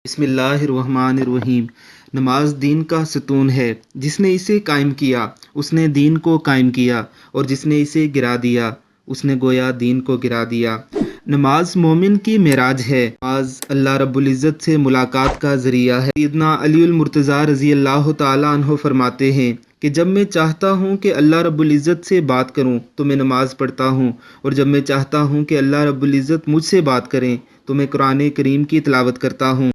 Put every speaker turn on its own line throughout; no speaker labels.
बिस्मिल्लाहिर्रहमानिर्रहीम। नमाज दीन का स्तून है। जिसने इसे कायम किया उसने दीन को कायम किया, और जिसने इसे गिरा दिया उसने गोया दीन को गिरा दिया। नमाज मोमिन की मेराज है। नमाज अल्लाह रब्बुल इज़्ज़त से मुलाकात का ज़रिया है। सैयदना अलीउल मुर्तज़ा रज़ी अल्लाह ताला अन्हु फरमाते हैं कि जब मैं चाहता हूँ कि अल्लाह रब्बुल इज़्ज़त से बात करूँ तो मैं नमाज़ पढ़ता हूँ, और जब मैं चाहता हूँ कि अल्लाह रब्बुल इज़्ज़त मुझसे बात करें तो मैं कुरान करीम की तिलावत करता हूँ।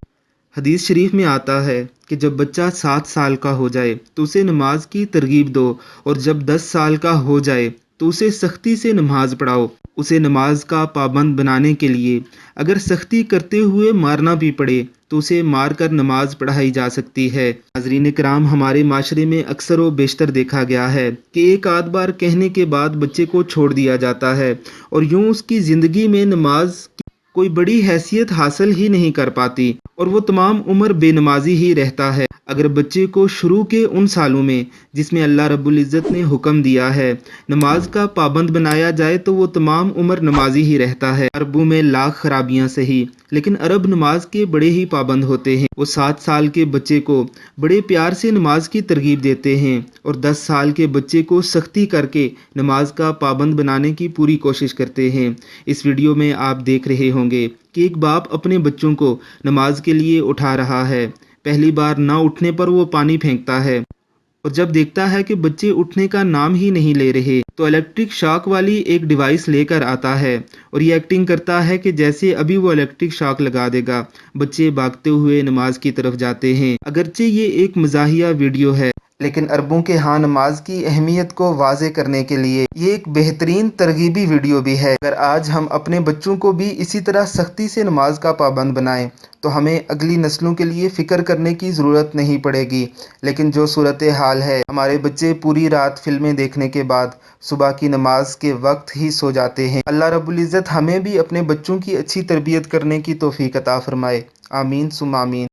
हदीस शरीफ में आता है कि जब बच्चा 7 साल का हो जाए तो उसे नमाज की तरगीब दो, और जब 10 साल का हो जाए तो उसे सख्ती से नमाज पढ़ाओ। उसे नमाज का पाबंद बनाने के लिए अगर सख्ती करते हुए मारना भी पड़े तो उसे मार कर नमाज पढ़ाई जा सकती है। नाज़रीन कराम, हमारे माशरे में अक्सर व बेशतर देखा गया है कि एक आध बार कहने के बाद बच्चे को छोड़ दिया जाता है, और यूं उसकी ज़िंदगी में नमाज कोई बड़ी हैसियत हासिल ही नहीं कर पाती, और वो तमाम उम्र बेनमाजी ही रहता है। अगर बच्चे को शुरू के उन सालों में जिसमें अल्लाह रब्बुल इज़्ज़त ने हुक्म दिया है नमाज का पाबंद बनाया जाए तो वो तमाम उम्र नमाजी ही रहता है। अरबों में लाख खराबियां सही, लेकिन अरब नमाज के बड़े ही पाबंद होते हैं। वो 7 साल के बच्चे को बड़े प्यार से नमाज की तरगीब देते हैं, और 10 साल के बच्चे को सख्ती करके नमाज का पाबंद बनाने की पूरी कोशिश करते हैं। इस वीडियो में आप देख रहे होंगे कि एक बाप अपने बच्चों को नमाज के लिए उठा रहा है। पहली बार ना उठने पर वो पानी फेंकता है, और जब देखता है कि बच्चे उठने का नाम ही नहीं ले रहे तो इलेक्ट्रिक शॉक वाली एक डिवाइस लेकर आता है, और ये एक्टिंग करता है कि जैसे अभी वो इलेक्ट्रिक शॉक लगा देगा। बच्चे भागते हुए नमाज की तरफ जाते हैं। अगरचे ये एक मज़ाहिया वीडियो है, लेकिन अरबों के यहाँ नमाज की अहमियत को वाज़े करने के लिए ये एक बेहतरीन तरगीबी वीडियो भी है। अगर आज हम अपने बच्चों को भी इसी तरह सख्ती से नमाज का पाबंद बनाएं तो हमें अगली नस्लों के लिए फ़िक्र करने की ज़रूरत नहीं पड़ेगी। लेकिन जो सूरत हाल है, हमारे बच्चे पूरी रात फिल्में देखने के बाद सुबह की नमाज के वक्त ही सो जाते हैं। अल्लाह रब्बुल इज़्ज़त हमें भी अपने बच्चों की अच्छी तरबियत करने की तौफीक अता फ़रमाए। आमीन सुम्मा आमीन।